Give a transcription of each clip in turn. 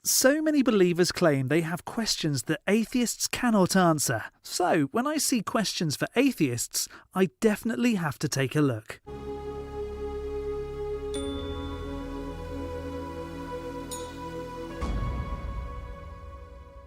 So many believers claim they have questions that atheists cannot answer. So, when I see questions for atheists, I definitely have to take a look.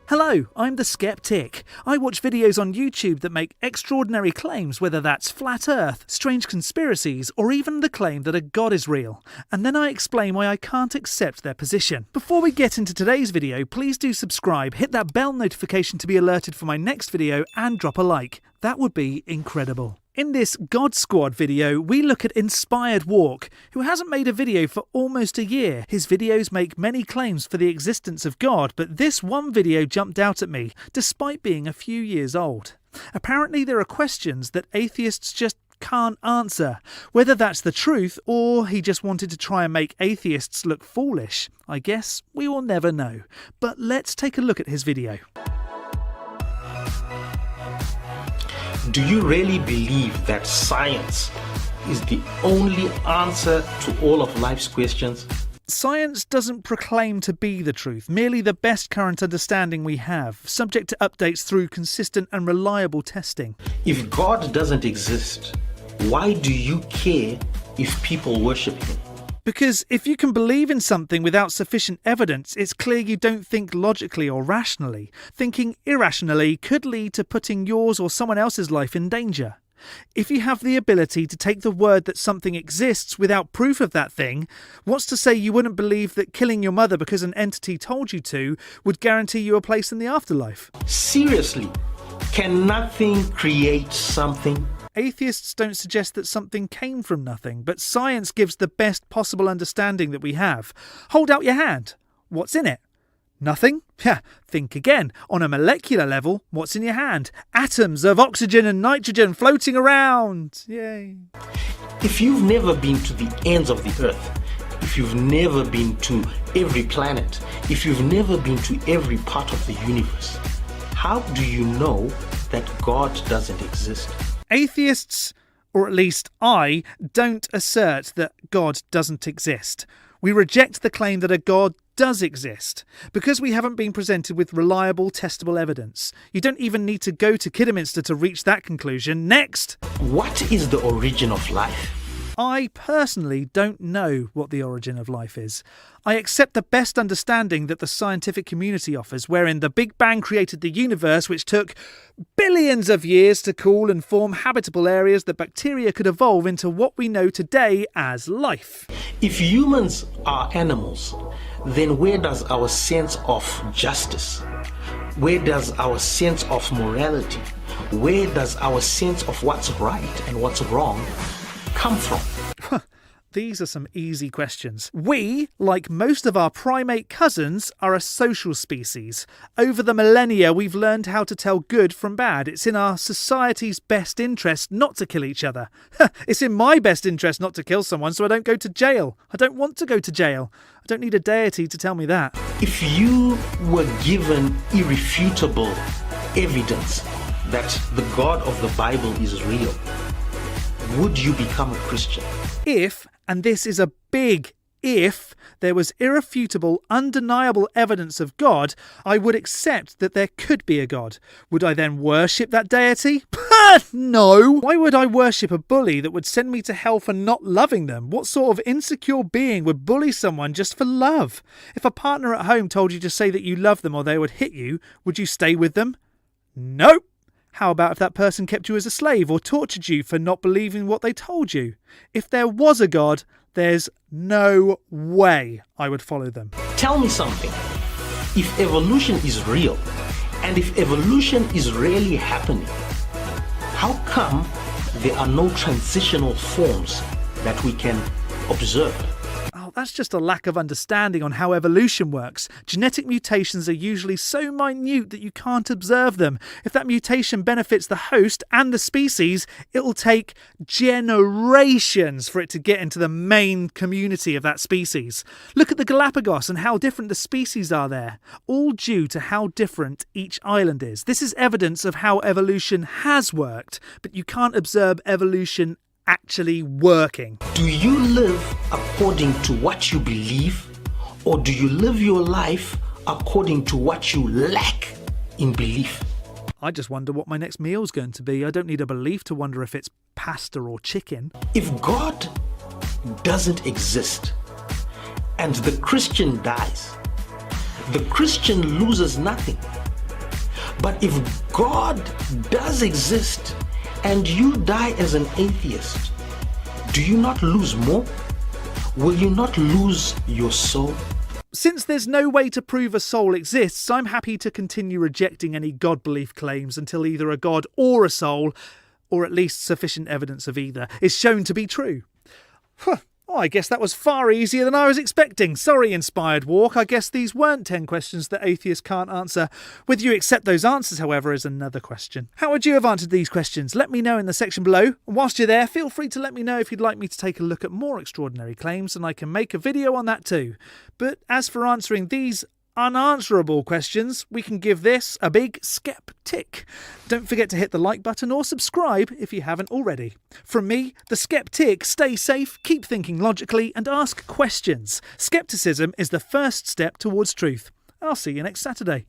Hello, I'm the Skeptic. I watch videos on YouTube that make extraordinary claims, whether that's flat earth, strange conspiracies, or even the claim that a god is real. And then I explain why I can't accept their position. Before we get into today's video, please do subscribe, hit that bell notification to be alerted for my next video, and drop a like. That would be incredible. In this God Squad video, we look at Inspired Walk, who hasn't made a video for almost a year. His videos make many claims for the existence of God, but this one video jumped out at me, despite being a few years old. Apparently there are questions that atheists just can't answer. Whether that's the truth, or he just wanted to try and make atheists look foolish, I guess we will never know. But let's take a look at his video. Do you really believe that science is the only answer to all of life's questions? Science doesn't proclaim to be the truth, merely the best current understanding we have, subject to updates through consistent and reliable testing. If God doesn't exist, why do you care if people worship him? Because if you can believe in something without sufficient evidence, it's clear you don't think logically or rationally. Thinking irrationally could lead to putting yours or someone else's life in danger. If you have the ability to take the word that something exists without proof of that thing, what's to say you wouldn't believe that killing your mother because an entity told you to would guarantee you a place in the afterlife? Seriously, can nothing create something? Atheists don't suggest that something came from nothing, but science gives the best possible understanding that we have. Hold out your hand. What's in it? Nothing? Think again. On a molecular level, what's in your hand? Atoms of oxygen and nitrogen floating around. Yay. If you've never been to the ends of the earth, if you've never been to every planet, if you've never been to every part of the universe, how do you know that God doesn't exist? Atheists, or at least I, don't assert that God doesn't exist. We reject the claim that a God does exist, because we haven't been presented with reliable, testable evidence. You don't even need to go to Kidderminster to reach that conclusion. Next! What is the origin of life? I personally don't know what the origin of life is. I accept the best understanding that the scientific community offers, wherein the Big Bang created the universe, which took billions of years to cool and form habitable areas that bacteria could evolve into what we know today as life. If humans are animals, then where does our sense of justice, where does our sense of morality, where does our sense of what's right and what's wrong come from? These are some easy questions. We, like most of our primate cousins, are a social species. Over the millennia, we've learned how to tell good from bad. It's in our society's best interest not to kill each other. It's in my best interest not to kill someone so I don't go to jail. I don't want to go to jail. I don't need a deity to tell me that. If you were given irrefutable evidence that the God of the Bible is real, would you become a Christian? If, and this is a big if, there was irrefutable, undeniable evidence of God, I would accept that there could be a God. Would I then worship that deity? No! Why would I worship a bully that would send me to hell for not loving them? What sort of insecure being would bully someone just for love? If a partner at home told you to say that you love them or they would hit you, would you stay with them? Nope! How about if that person kept you as a slave or tortured you for not believing what they told you? If there was a God, there's no way I would follow them. Tell me something. If evolution is real, and if evolution is really happening, how come there are no transitional forms that we can observe? Oh, that's just a lack of understanding on how evolution works. Genetic mutations are usually so minute that you can't observe them. If that mutation benefits the host and the species, it'll take generations for it to get into the main community of that species. Look at the Galapagos and how different the species are there, all due to how different each island is. This is evidence of how evolution has worked, but you can't observe evolution actually working. Do you live according to what you believe, or do you live your life according to what you lack in belief. I just wonder what my next meal's going to be. I don't need a belief to wonder if it's pasta or chicken. If God doesn't exist and the Christian dies, the Christian loses nothing. But if God does exist and you die as an atheist, do you not lose more? Will you not lose your soul? Since there's no way to prove a soul exists, I'm happy to continue rejecting any God belief claims until either a God or a soul, or at least sufficient evidence of either, is shown to be true. Oh, I guess that was far easier than I was expecting. Sorry, Inspired Walk. I guess these weren't 10 questions that atheists can't answer. Whether you accept those answers, however, is another question. How would you have answered these questions? Let me know in the section below. And whilst you're there, feel free to let me know if you'd like me to take a look at more extraordinary claims, and I can make a video on that too. But as for answering these unanswerable questions, we can give this a big skeptic. Don't forget to hit the like button or subscribe if you haven't already. From me, the skeptic, stay safe, keep thinking logically, and ask questions. Skepticism is the first step towards truth. I'll see you next Saturday.